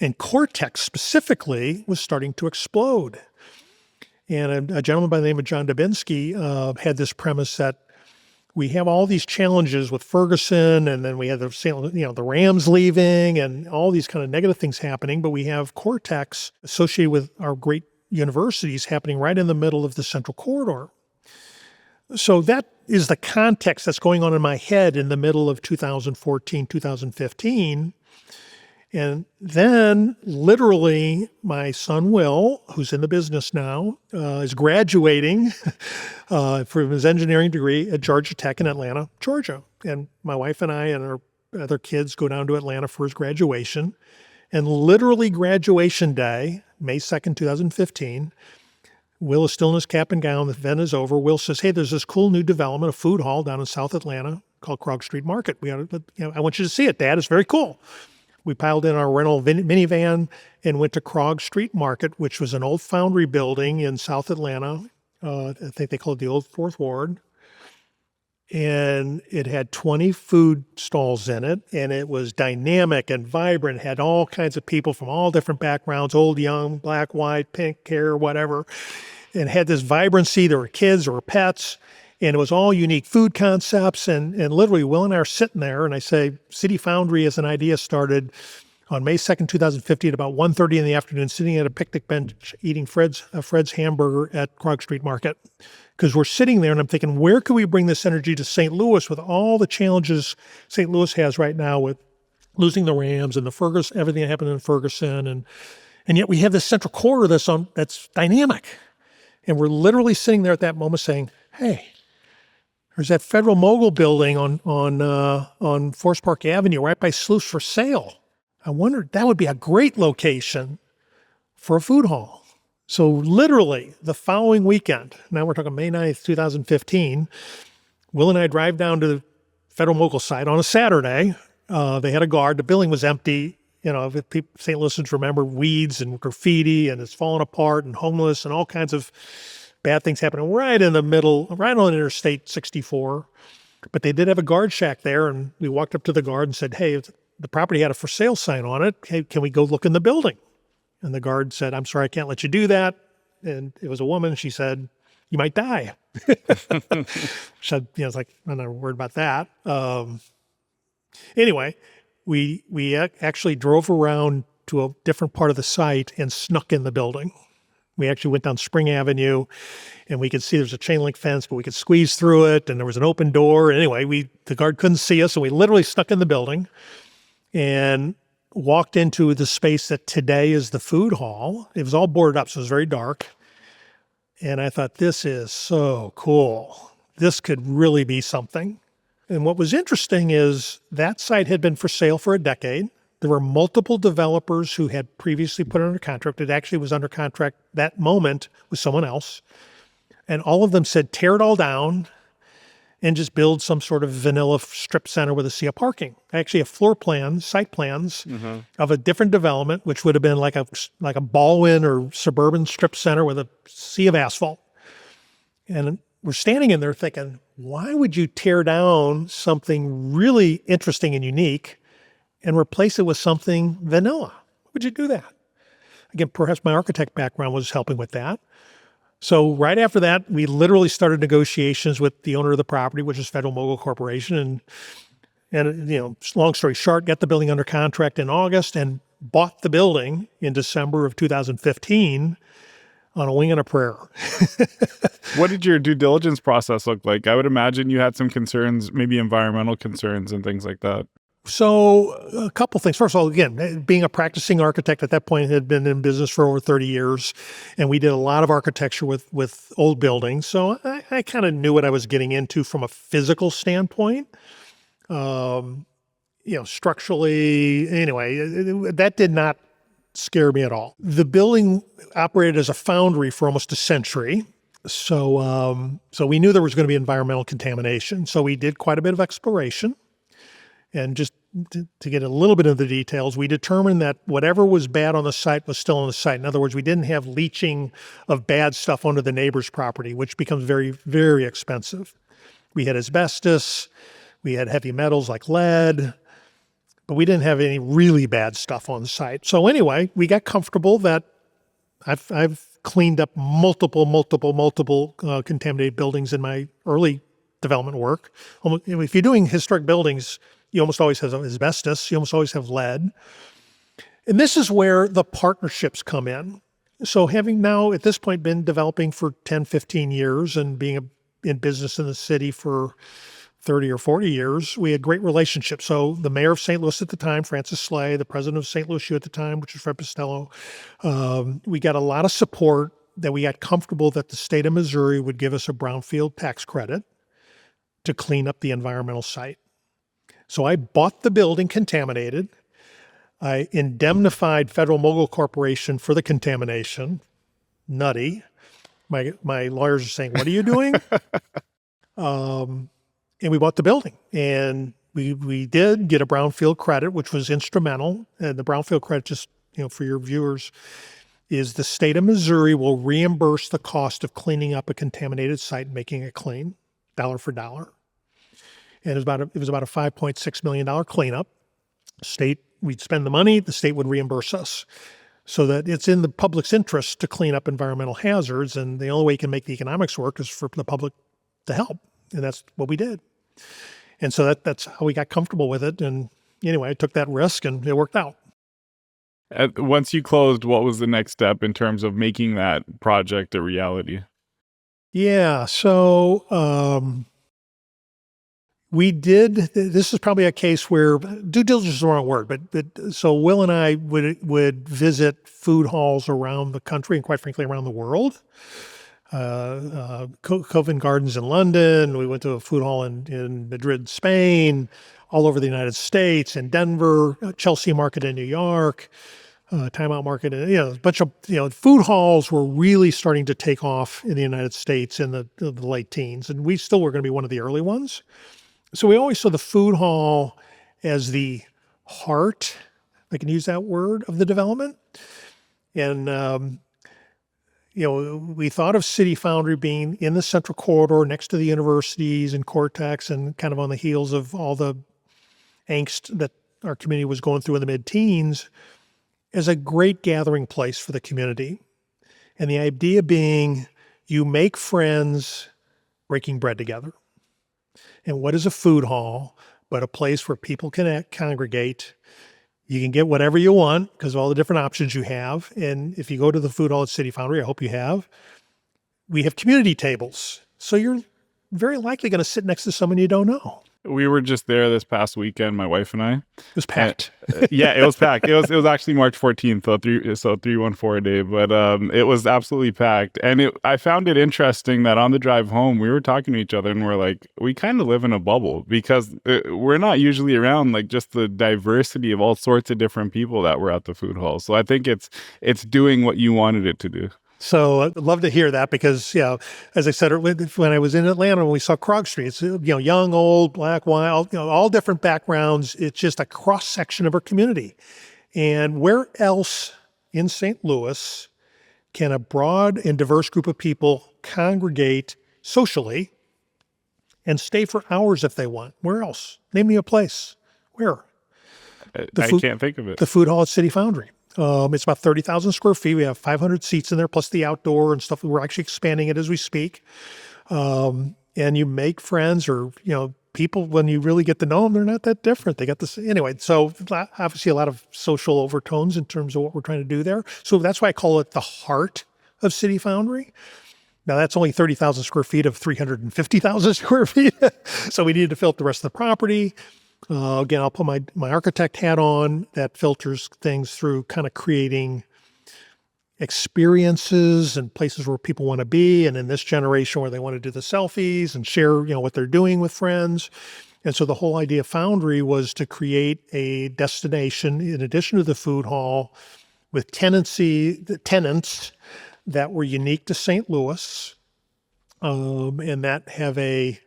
and Cortex specifically was starting to explode. And a gentleman by the name of John Dubinsky had this premise that we have all these challenges with Ferguson, and then we have the Rams leaving and all these kind of negative things happening, but we have Cortex associated with our great universities happening right in the middle of the Central Corridor. So that is the context that's going on in my head in the middle of 2014, 2015. And then literally my son, Will, who's in the business now, is graduating from his engineering degree at Georgia Tech in Atlanta, Georgia. And my wife and I and our other kids go down to Atlanta for his graduation. And literally graduation day, May 2nd, 2015, Will is still in his cap and gown. The event is over. Will says, hey, there's this cool new development, a food hall down in South Atlanta called Krog Street Market. I want you to see it, Dad. It's very cool. We piled in our rental minivan and went to Krog Street Market, which was an old foundry building in South Atlanta. I think they called it the Old Fourth Ward. And it had 20 food stalls in it, and it was dynamic and vibrant. It had all kinds of people from all different backgrounds, old, young, black, white, pink hair, whatever. And had this vibrancy. There were kids, there were pets. And it was all unique food concepts. And literally, Will and I are sitting there, and I say, City Foundry as an idea started on May 2nd, 2015, at about 1:30 in the afternoon, sitting at a picnic bench eating Fred's hamburger at Krog Street Market. Because we're sitting there, and I'm thinking, where can we bring this energy to St. Louis with all the challenges St. Louis has right now with losing the Rams and everything that happened in Ferguson. And yet we have this Central Corridor that's dynamic. And we're literally sitting there at that moment saying, hey, there's that Federal Mogul building on Forest Park Avenue right by Sluice for sale. I wondered, that would be a great location for a food hall. So literally the following weekend, now we're talking May 9th, 2015, Will and I drive down to the Federal Mogul site on a Saturday. They had a guard. The building was empty. If people, St. Louisans remember weeds and graffiti, and it's falling apart and homeless and all kinds of bad things happening right in the middle, right on Interstate 64. But they did have a guard shack there, and we walked up to the guard and said, hey, the property had a for sale sign on it. Hey, can we go look in the building? And the guard said, I'm sorry, I can't let you do that. And it was a woman. She said, you might die. It's like, I'm not worried about that. Anyway, we actually drove around to a different part of the site and snuck in the building. We actually went down Spring Avenue, and we could see there's a chain link fence, but we could squeeze through it, and there was an open door. Anyway, the guard couldn't see us, so we literally snuck in the building and walked into the space that today is the food hall. It was all boarded up, so it was very dark. And I thought, this is so cool. This could really be something. And what was interesting is that site had been for sale for a decade. There were multiple developers who had previously put it under contract. It actually was under contract that moment with someone else. And all of them said, tear it all down and just build some sort of vanilla strip center with a sea of parking. I actually have floor plans, site plans of a different development, which would have been like a Baldwin or suburban strip center with a sea of asphalt. And we're standing in there thinking, why would you tear down something really interesting and unique and replace it with something vanilla? Why would you do that? Again, perhaps my architect background was helping with that. So right after that, we literally started negotiations with the owner of the property, which is Federal Mogul Corporation. And, long story short, got the building under contract in August and bought the building in December of 2015 on a wing and a prayer. What did your due diligence process look like? I would imagine you had some concerns, maybe environmental concerns and things like that. So a couple things. First of all, again, being a practicing architect at that point, had been in business for over 30 years, and we did a lot of architecture with old buildings. So I kind of knew what I was getting into from a physical standpoint. Structurally, anyway, that did not scare me at all. The building operated as a foundry for almost a century. So we knew there was going to be environmental contamination. So we did quite a bit of exploration. And just to get a little bit of the details, we determined that whatever was bad on the site was still on the site. In other words, we didn't have leaching of bad stuff onto the neighbor's property, which becomes very, very expensive. We had asbestos, we had heavy metals like lead, but we didn't have any really bad stuff on the site. So anyway, we got comfortable that I've cleaned up multiple contaminated buildings in my early development work. If you're doing historic buildings, you almost always have asbestos. You almost always have lead. And this is where the partnerships come in. So having now at this point been developing for 10, 15 years and being in business in the city for 30 or 40 years, we had great relationships. So the mayor of St. Louis at the time, Francis Slay, the president of St. Louis U at the time, which was Fred Costello, we got a lot of support that we got comfortable that the state of Missouri would give us a brownfield tax credit to clean up the environmental site. So I bought the building contaminated. I indemnified Federal Mogul Corporation for the contamination. Nutty. My lawyers are saying, "What are you doing?" And we bought the building. And we did get a brownfield credit, which was instrumental. And the brownfield credit, just for your viewers, is the state of Missouri will reimburse the cost of cleaning up a contaminated site and making it clean, dollar for dollar. And it was about a $5.6 million cleanup. We'd spend the money, the state would reimburse us. So that it's in the public's interest to clean up environmental hazards, and the only way you can make the economics work is for the public to help. And that's what we did. And so that's how we got comfortable with it. And anyway, I took that risk and it worked out. Once you closed, what was the next step in terms of making that project a reality? Yeah, so we did. This is probably a case where due diligence is the wrong word, but so Will and I would visit food halls around the country and quite frankly around the world. Covent Gardens in London. We went to a food hall in Madrid, Spain, all over the United States, in Denver, Chelsea Market in New York, Time Out Market. A bunch of food halls were really starting to take off in the United States in the late teens, and we still were going to be one of the early ones. So we always saw the food hall as the heart, if I can use that word, of the development. And, we thought of City Foundry being in the central corridor next to the universities and Cortex and kind of on the heels of all the angst that our community was going through in the mid-teens as a great gathering place for the community. And the idea being you make friends breaking bread together. And what is a food hall but a place where people can congregate? You can get whatever you want because of all the different options you have. And if you go to the food hall at City Foundry, I hope you have, we have community tables. So you're very likely going to sit next to someone you don't know. We were just there this past weekend, my wife and I. It was packed. Yeah, it was packed. It was actually March 14th, so 314 a day, but it was absolutely packed. And I found it interesting that on the drive home, we were talking to each other and we're like, we kind of live in a bubble because we're not usually around like just the diversity of all sorts of different people that were at the food hall. So I think it's doing what you wanted it to do. So I'd love to hear that because, as I said, when I was in Atlanta, when we saw Krog Street, it's, young, old, black, white, all different backgrounds. It's just a cross section of our community. And where else in St. Louis can a broad and diverse group of people congregate socially and stay for hours if they want? Where else? Name me a place. Where? I can't think of it. The food hall at City Foundry. It's about 30,000 square feet. We have 500 seats in there, plus the outdoor and stuff. We're actually expanding it as we speak. And you make friends or, people, when you really get to know them, they're not that different. They got this anyway. So obviously a lot of social overtones in terms of what we're trying to do there. So that's why I call it the heart of City Foundry. Now that's only 30,000 square feet of 350,000 square feet. So we needed to filter the rest of the property. Again, I'll put my architect hat on that filters things through kind of creating experiences and places where people want to be. And in this generation where they want to do the selfies and share, what they're doing with friends. And so the whole idea of Foundry was to create a destination in addition to the food hall with tenants that were unique to St. Louis, and that have an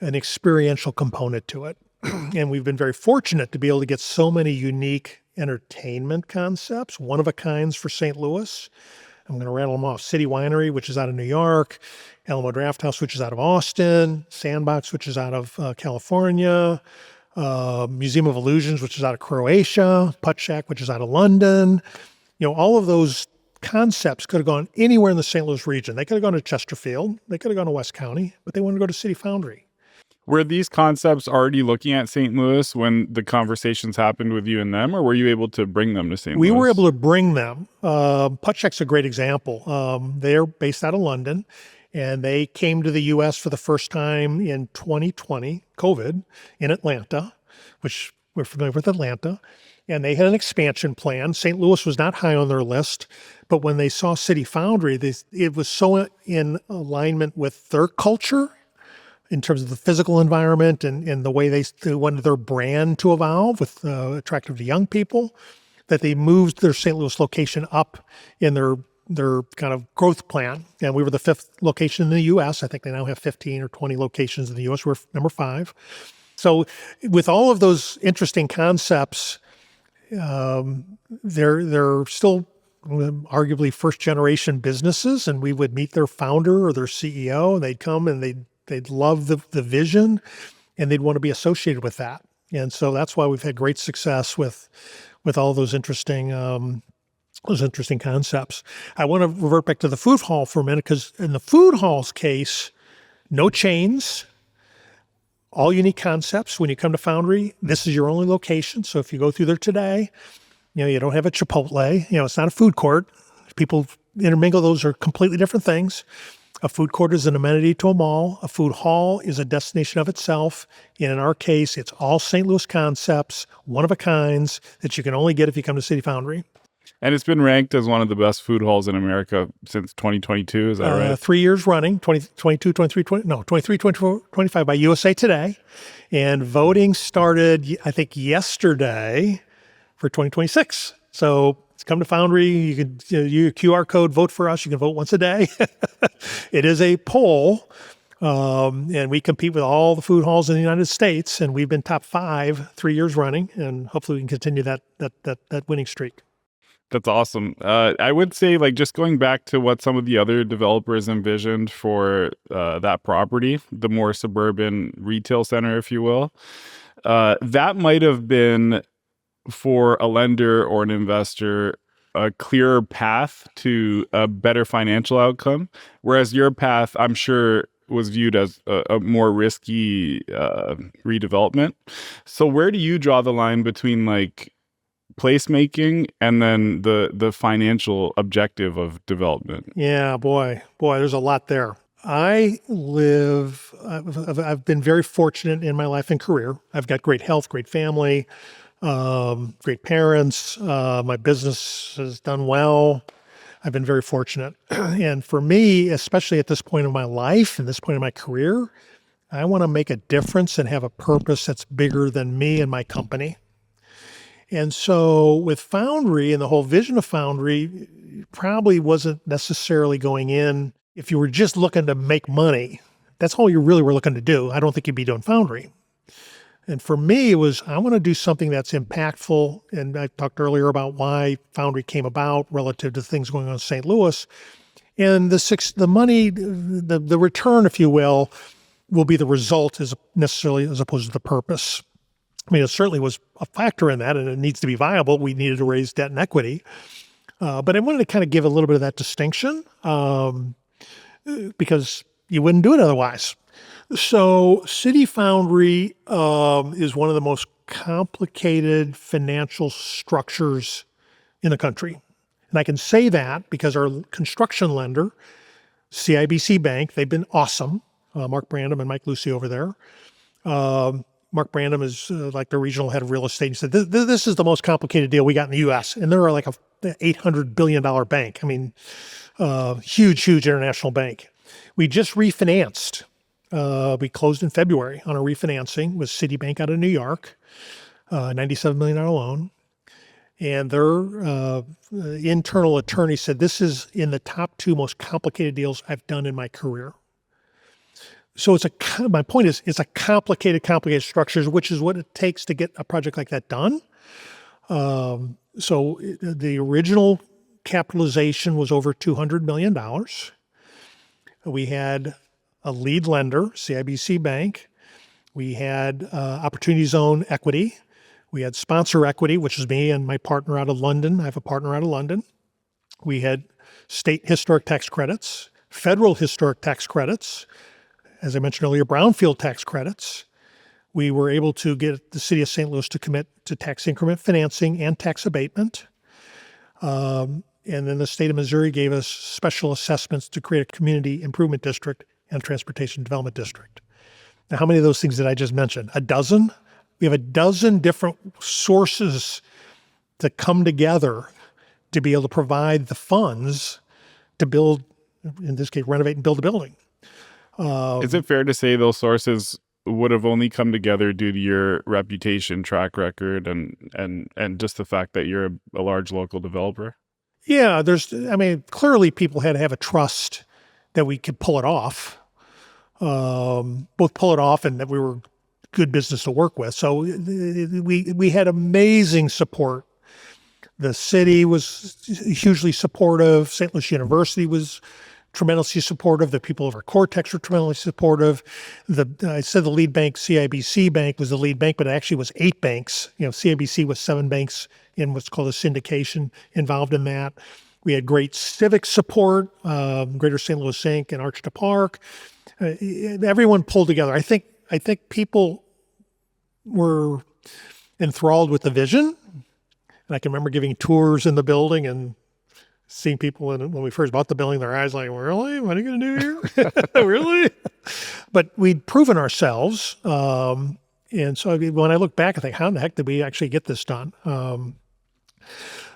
experiential component to it. And we've been very fortunate to be able to get so many unique entertainment concepts, one-of-a-kinds for St. Louis. I'm going to rattle them off. City Winery, which is out of New York, Alamo Draft House, which is out of Austin, Sandbox, which is out of California, Museum of Illusions, which is out of Croatia, Putt Shack, which is out of London. All of those concepts could have gone anywhere in the St. Louis region. They could have gone to Chesterfield. They could have gone to West County, but they wanted to go to City Foundry. Were these concepts already looking at St. Louis when the conversations happened with you and them, or were you able to bring them to St. Louis? We were able to bring them. Putt Shack's a great example. They're based out of London, and they came to the U.S. for the first time in 2020, COVID, in Atlanta, which we're familiar with Atlanta. And they had an expansion plan. St. Louis was not high on their list, but when they saw City Foundry, it was so in alignment with their culture in terms of the physical environment and the way they wanted their brand to evolve with attractive to young people, that they moved their St. Louis location up in their kind of growth plan. And we were the 5th location in the U.S. I think they now have 15 or 20 locations in the U.S. We're number 5. So with all of those interesting concepts, they're still arguably first-generation businesses, and we would meet their founder or their CEO, and they'd come and they'd love the vision, and they'd want to be associated with that. And so that's why we've had great success with all those interesting concepts. I want to revert back to the food hall for a minute, because in the food hall's case, no chains, all unique concepts. When you come to Foundry, this is your only location. So if you go through there today, you don't have a Chipotle. It's not a food court. People intermingle. Those are completely different things. A food court is an amenity to a mall. A food hall is a destination of itself. And in our case, it's all St. Louis concepts, one-of-a-kinds that you can only get if you come to City Foundry. And it's been ranked as one of the best food halls in America since 2022. Is that right? 3 years running, 2022, 23, 23, 24, 25 by USA Today. And voting started, I think, yesterday for 2026. So come to Foundry. You can use QR code, vote for us. You can vote once a day. It is a poll. And we compete with all the food halls in the United States. And we've been top 5 3 years running. And hopefully we can continue that winning streak. That's awesome. I would say, just going back to what some of the other developers envisioned for that property, the more suburban retail center, if you will, that might have been, for a lender or an investor, a clearer path to a better financial outcome, whereas your path, I'm sure, was viewed as a more risky redevelopment. So where do you draw the line between placemaking and then the financial objective of development? Yeah, boy, there's a lot there. I've been very fortunate in my life and career. I've got great health, great family, great parents. My business has done well. I've been very fortunate. And for me, especially at this point in my life and this point in my career, I want to make a difference and have a purpose that's bigger than me and my company. And so with Foundry and the whole vision of Foundry, probably wasn't necessarily going in. If you were just looking to make money, that's all you really were looking to do. I don't think you'd be doing Foundry. And for me, it was, I want to do something that's impactful. And I talked earlier about why Foundry came about relative to things going on in St. Louis. And the money, the return, if you will be the result as opposed to the purpose. I mean, it certainly was a factor in that, and it needs to be viable. We needed to raise debt and equity. But I wanted to kind of give a little bit of that distinction because you wouldn't do it otherwise. So City Foundry is one of the most complicated financial structures in the country. And I can say that because our construction lender, CIBC Bank, they've been awesome. Mark Brandom and Mike Lucy over there. Mark Brandom is like the regional head of real estate. He said, this is the most complicated deal we got in the U.S. And they're like a $800 billion bank. I mean, huge international bank. We just refinanced. We closed in February on a refinancing with Citibank out of New York, $97 million loan. And their internal attorney said, this is in the top 2 most complicated deals I've done in my career. So my point is, it's a complicated structure, which is what it takes to get a project like that done. So the original capitalization was over $200 million. We had a lead lender, CIBC Bank. We had Opportunity Zone equity. We had sponsor equity, which is me and my partner out of London. I have a partner out of London. We had state historic tax credits, federal historic tax credits, as I mentioned earlier, brownfield tax credits. We were able to get the city of St. Louis to commit to tax increment financing and tax abatement. And then the state of Missouri gave us special assessments to create a community improvement district and transportation development district. Now, how many of those things did I just mention? A dozen? We have a dozen different sources to come together to be able to provide the funds to build, in this case, renovate and build a building. Is it fair to say those sources would have only come together due to your reputation, track record, and just the fact that you're a large local developer? Yeah, clearly people had to have a trust that we could pull it off, both pull it off and that we were good business to work with. So we had amazing support. The city was hugely supportive. St. Louis University was tremendously supportive. The people over Cortex were tremendously supportive. I said the lead bank, CIBC Bank, was the lead bank, but it actually was 8 banks. CIBC was 7 banks in what's called a syndication involved in that. We had great civic support, Greater St. Louis Inc. and Arch to Park. Everyone pulled together. I think people were enthralled with the vision. And I can remember giving tours in the building and seeing people when we first bought the building, their eyes like, really? What are you going to do here? Really? But we'd proven ourselves. And so when I look back, I think, how in the heck did we actually get this done?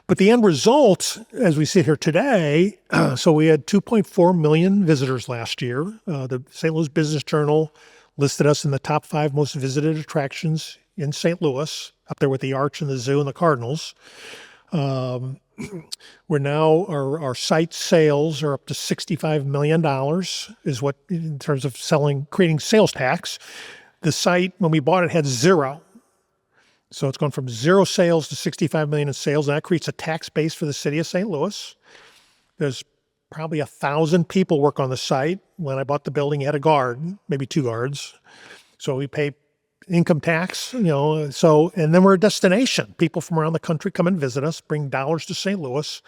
But the end result, as we sit here today, so we had 2.4 million visitors last year. The St. Louis Business Journal listed us in the top 5 most visited attractions in St. Louis, up there with the Arch and the Zoo and the Cardinals. We're now, our site sales are up to $65 million is what, in terms of creating sales tax. The site, when we bought it, had 0. So it's gone from 0 sales to $65 million in sales. And that creates a tax base for the city of St. Louis. There's probably 1,000 people work on the site. When I bought the building, it had a guard, maybe 2 guards. So we pay income tax, and then we're a destination. People from around the country come and visit us, bring dollars to St. Louis.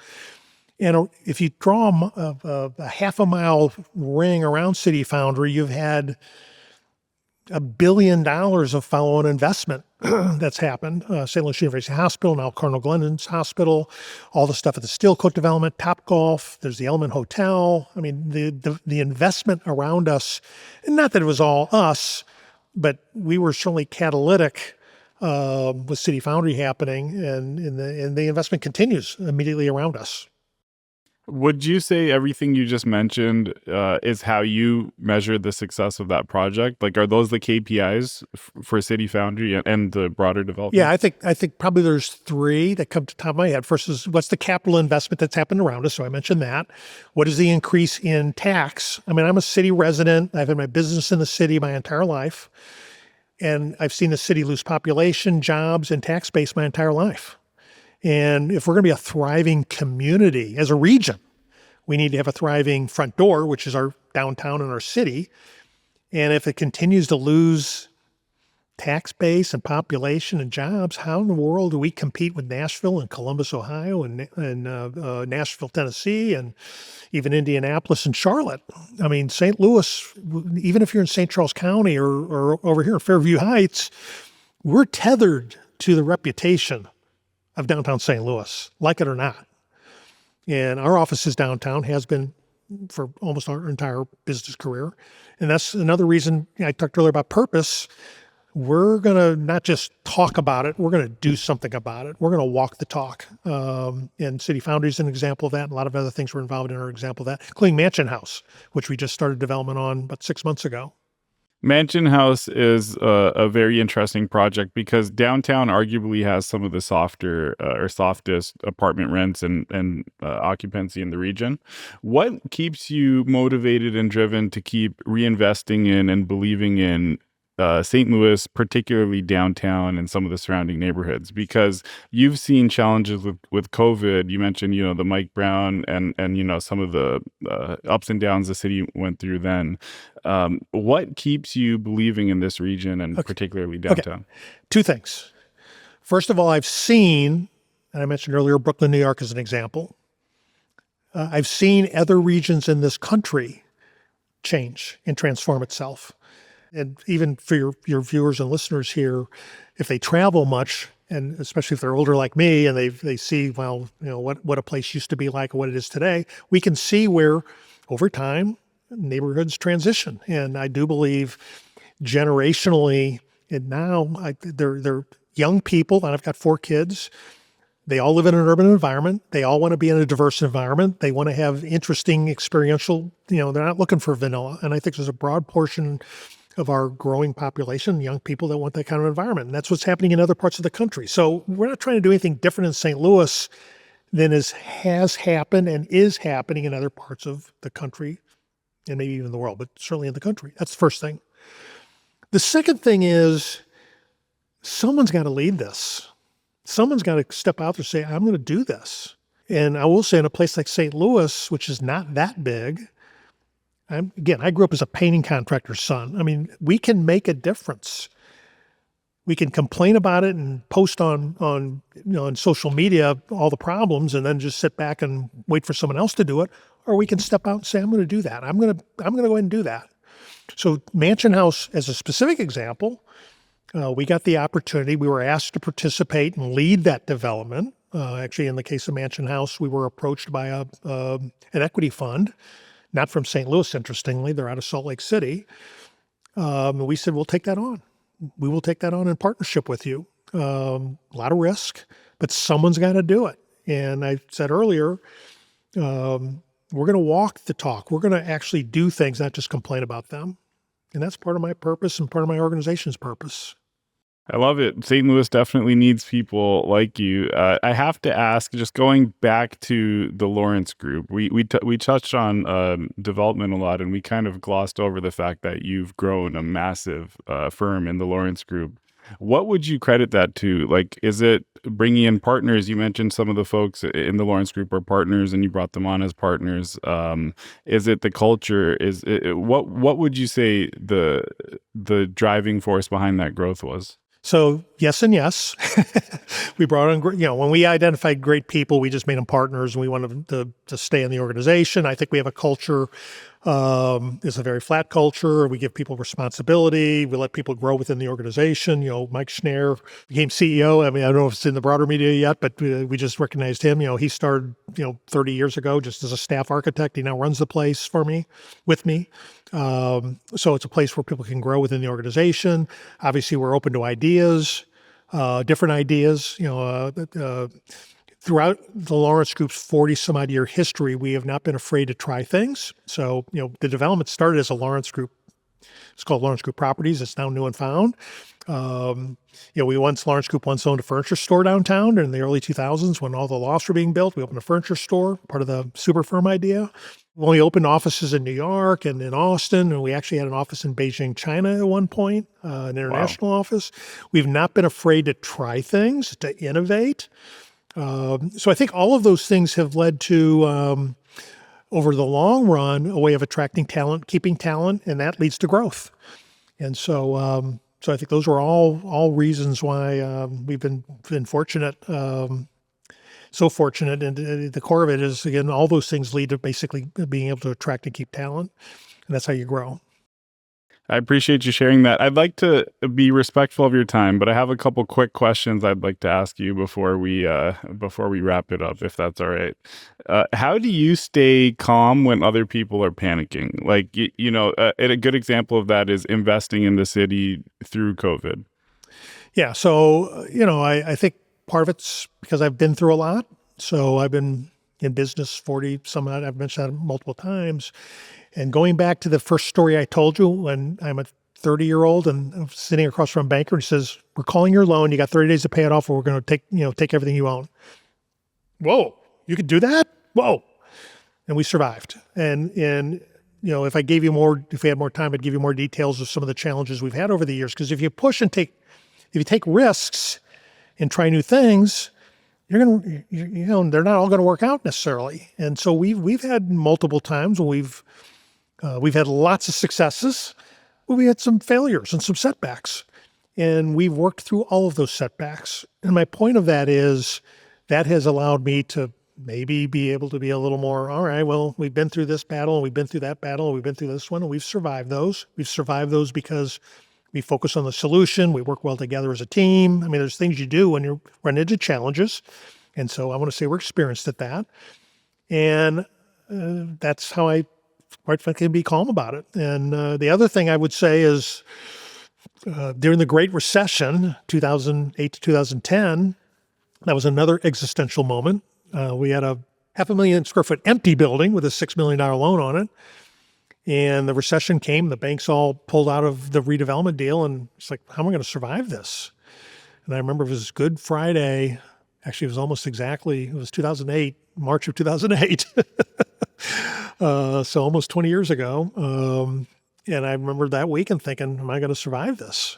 And if you draw a half a mile ring around City Foundry, you've had $1 billion of follow-on investment that's happened. St. Louis University Hospital, now Cardinal Glennon's Hospital, all the stuff at the Steel Coat development, Topgolf, there's the Element Hotel. I mean, the investment around us, and not that it was all us, but we were certainly catalytic with City Foundry happening, and the investment continues immediately around us. Would you say everything you just mentioned is how you measure the success of that project? Like, are those the KPIs for City Foundry and the broader development? Yeah, I think probably there's 3 that come to the top of my head. First is, what's the capital investment that's happened around us? So I mentioned that. What is the increase in tax? I mean, I'm a city resident. I've had my business in the city my entire life. And I've seen the city lose population, jobs, and tax base my entire life. And if we're going to be a thriving community as a region, we need to have a thriving front door, which is our downtown and our city. And if it continues to lose tax base and population and jobs, how in the world do we compete with Nashville and Columbus, Ohio, and Nashville, Tennessee, and even Indianapolis and Charlotte? I mean, St. Louis, even if you're in St. Charles County or over here in Fairview Heights, we're tethered to the reputation of downtown St. Louis, like it or not. And our office is downtown, has been for almost our entire business career. And that's another reason I talked earlier about purpose. We're going to not just talk about it, we're going to do something about it. We're going to walk the talk. And City Foundry is an example of that. And a lot of other things were involved in our example of that, including Mansion House, which we just started development on about 6 months ago. Mansion House is a very interesting project because downtown arguably has some of the softer or softest apartment rents and occupancy in the region. What keeps you motivated and driven to keep reinvesting in and believing in St. Louis, particularly downtown and some of the surrounding neighborhoods? Because you've seen challenges with COVID. You mentioned, the Mike Brown and some of the ups and downs the city went through then. What keeps you believing in this region and particularly downtown? Okay. Two things. First of all, I've seen, and I mentioned earlier, Brooklyn, New York as an example. I've seen other regions in this country change and transform itself. And even for your viewers and listeners here, if they travel much, and especially if they're older like me, and they see, what a place used to be like or what it is today, we can see where, over time, neighborhoods transition. And I do believe generationally, and now they're young people, and I've got 4 kids. They all live in an urban environment. They all want to be in a diverse environment. They want to have interesting experiential, they're not looking for vanilla. And I think there's a broad portion of our growing population, young people that want that kind of environment. And that's what's happening in other parts of the country. So we're not trying to do anything different in St. Louis than has happened and is happening in other parts of the country and maybe even the world, but certainly in the country. That's the first thing. The second thing is someone's got to lead this. Someone's got to step out there and say, I'm going to do this. And I will say in a place like St. Louis, which is not that big, I grew up as a painting contractor's son. I mean, we can make a difference. We can complain about it and post on social media all the problems, and then just sit back and wait for someone else to do it. Or we can step out and say, I'm going to do that. I'm going to go ahead and do that. So Mansion House, as a specific example, we got the opportunity. We were asked to participate and lead that development. Actually, in the case of Mansion House, we were approached by an equity fund. Not from St. Louis, interestingly. They're out of Salt Lake City. We said, we'll take that on. We will take that on in partnership with you. A lot of risk, but someone's got to do it. And I said earlier, we're going to walk the talk. We're going to actually do things, not just complain about them. And that's part of my purpose and part of my organization's purpose. I love it. St. Louis definitely needs people like you. I have to ask, just going back to the Lawrence Group, we touched on development a lot, and we kind of glossed over the fact that you've grown a massive firm in the Lawrence Group. What would you credit that to? Like, is it bringing in partners? You mentioned some of the folks in the Lawrence Group are partners, and you brought them on as partners. Is it the culture? What would you say the driving force behind that growth was? So yes and yes. We brought on, when we identified great people, we just made them partners, and we wanted them to stay in the organization. I think we have a culture, it's a very flat culture. We give people responsibility. We let people grow within the organization. Mike Schneer became CEO. I mean, I don't know if it's in the broader media yet, but we just recognized him. He started, 30 years ago just as a staff architect. He now runs the place with me. So it's a place where people can grow within the organization. Obviously, we're open to ideas, different ideas. Throughout the Lawrence Group's 40-some-odd year history, we have not been afraid to try things. So, the development started as a Lawrence Group. It's called Lawrence Group Properties. It's now New and Found. Lawrence Group once owned a furniture store downtown in the early 2000s when all the lofts were being built. We opened a furniture store, part of the super firm idea. We opened offices in New York and in Austin, and we actually had an office in Beijing, China at one point, an international office. We've not been afraid to try things, to innovate. So I think all of those things have led to, over the long run, a way of attracting talent, keeping talent, and that leads to growth. And so So I think those were all reasons why we've been fortunate, so fortunate. And the core of it is, again, all those things lead to basically being able to attract and keep talent, and that's how you grow. I appreciate you sharing that. I'd like to be respectful of your time, but I have a couple quick questions I'd like to ask you before we wrap it up, if that's all right. How do you stay calm when other people are panicking? Like, a good example of that is investing in the city through COVID. Yeah. So, I think part of it's because I've been through a lot. So I've been in business 40 some odd, I've mentioned that multiple times. And going back to the first story I told you, when I'm a 30-year-old and I'm sitting across from a banker, and he says, "We're calling your loan. You got 30 days to pay it off, or we're going to take everything you own." Whoa, you could do that? Whoa. And we survived. And if we had more time, I'd give you more details of some of the challenges we've had over the years. Because if you push and if you take risks and try new things, they're not all going to work out necessarily. And so we've had multiple times when we've had lots of successes, but we had some failures and some setbacks, and we've worked through all of those setbacks. And my point of that is that has allowed me to maybe be able to be a little more, all right, well, we've been through this battle, and we've been through that battle, and we've been through this one, and we've survived those. We've survived those because we focus on the solution. We work well together as a team. I mean, there's things you do when you're running into challenges. And so I want to say we're experienced at that. And that's how I, quite frankly, can be calm about it. And the other thing I would say is during the Great Recession, 2008 to 2010, that was another existential moment. We had a 500,000 square foot empty building with a $6 million loan on it. And the recession came, the banks all pulled out of the redevelopment deal, and it's like, how am I going to survive this? And I remember it was Good Friday. Actually, it was 2008, March of 2008. So almost 20 years ago. And I remember that week and thinking, am I going to survive this?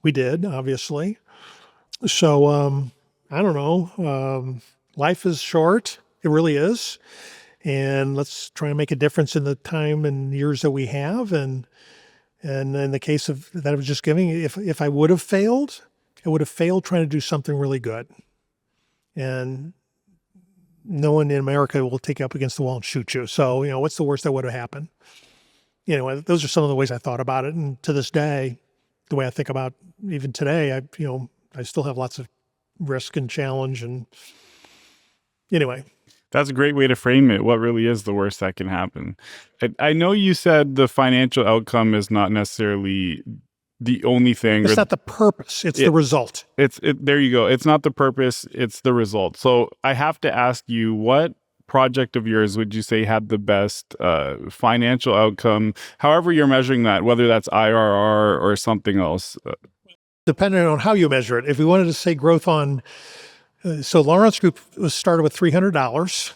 We did, obviously. So I don't know. Life is short. It really is. And let's try and make a difference in the time and years that we have. And in the case of that I was just giving, if I would have failed, I would have failed trying to do something really good. And no one in America will take you up against the wall and shoot you. So, what's the worst that would have happened? Those are some of the ways I thought about it. And to this day, the way I think about even today, I still have lots of risk and challenge. And anyway. That's a great way to frame it. What really is the worst that can happen? I know you said the financial outcome is not necessarily the only thing. It's not the purpose. It's the result. There you go. It's not the purpose. It's the result. So I have to ask you, what project of yours would you say had the best financial outcome, however you're measuring that, whether that's IRR or something else? Depending on how you measure it. If we wanted to say growth on... So Lawrence Group was started with $300.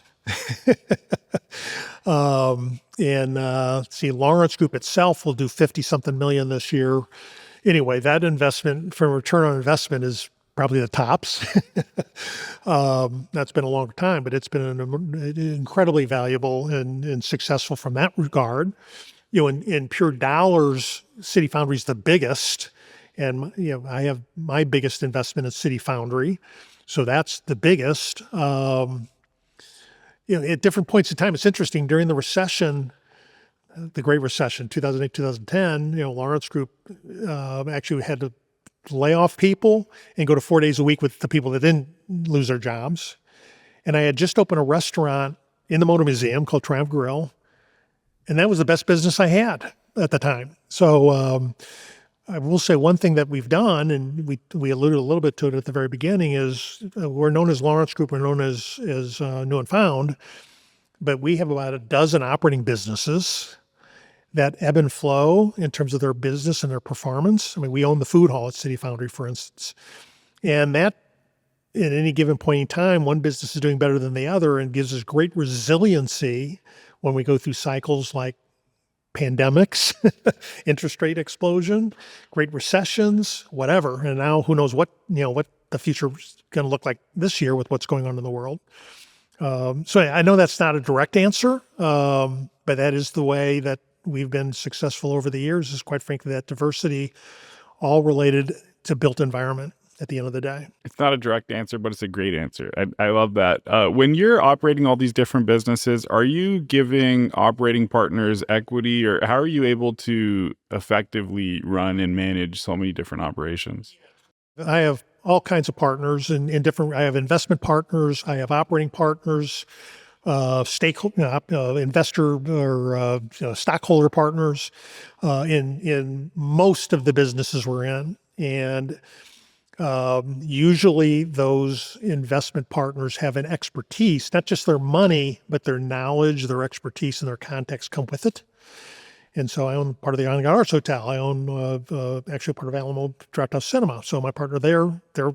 Lawrence Group itself will do 50-something million this year. Anyway, that investment from return on investment is probably the tops. That's been a long time, but it's been incredibly valuable and successful from that regard. In pure dollars, City Foundry is the biggest. And, I have my biggest investment in City Foundry. So that's the biggest. At different points in time, it's interesting. During the recession, the Great Recession, 2008, 2010, Lawrence Group actually had to lay off people and go to 4 days a week with the people that didn't lose their jobs. And I had just opened a restaurant in the Motor Museum called Triumph Grill. And that was the best business I had at the time. So I will say one thing that we've done, and we alluded a little bit to it at the very beginning, is we're known as Lawrence Group, we're known as New and Found, but we have about a dozen operating businesses that ebb and flow in terms of their business and their performance. I mean, we own the food hall at City Foundry, for instance. And that, at any given point in time, one business is doing better than the other and gives us great resiliency when we go through cycles like pandemics, interest rate explosion, great recessions, whatever. And now who knows what the future is going to look like this year with what's going on in the world. So I know that's not a direct answer, but that is the way that we've been successful over the years, is quite frankly that diversity all related to built environment at the end of the day. It's not a direct answer, but it's a great answer. I love that. When you're operating all these different businesses, are you giving operating partners equity, or how are you able to effectively run and manage so many different operations? I have all kinds of partners in different. I have investment partners. I have operating partners, stakeholder, investor or stockholder partners in most of the businesses we're in, and usually those investment partners have an expertise, not just their money, but their knowledge, their expertise, and their context come with it. And so I own part of the Island Arts Hotel. I own actually part of Alamo Drafthouse Cinema. So my partner there, they're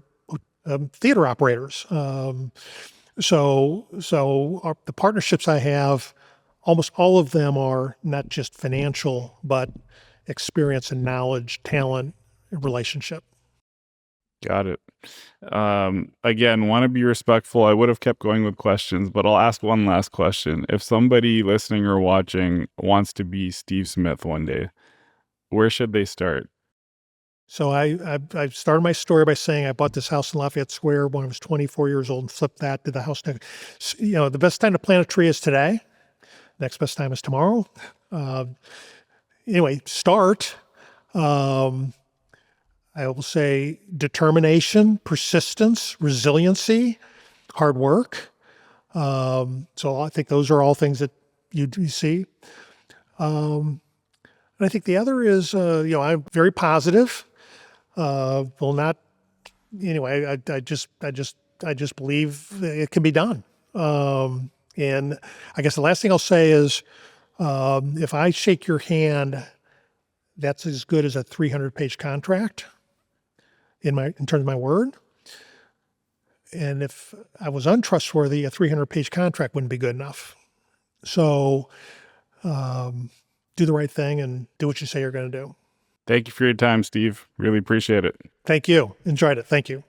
theater operators. The partnerships I have, almost all of them are not just financial, but experience and knowledge, talent, relationship. Got it. Again, want to be respectful. I would have kept going with questions, but I'll ask one last question. If somebody listening or watching wants to be Steve Smith one day, where should they start? So I started my story by saying I bought this house in Lafayette Square when I was 24 years old and flipped that to the house. The best time to plant a tree is today. Next best time is tomorrow. Anyway, start. I will say determination, persistence, resiliency, hard work. So I think those are all things that you see. And I think the other is, I'm very positive. Will not, anyway, I just believe it can be done. And I guess the last thing I'll say is, if I shake your hand, that's as good as a 300-page contract in terms of my word. And if I was untrustworthy, a 300-page contract wouldn't be good enough. So do the right thing and do what you say you're going to do. Thank you for your time, Steve. Really appreciate it. Thank you. Enjoyed it. Thank you.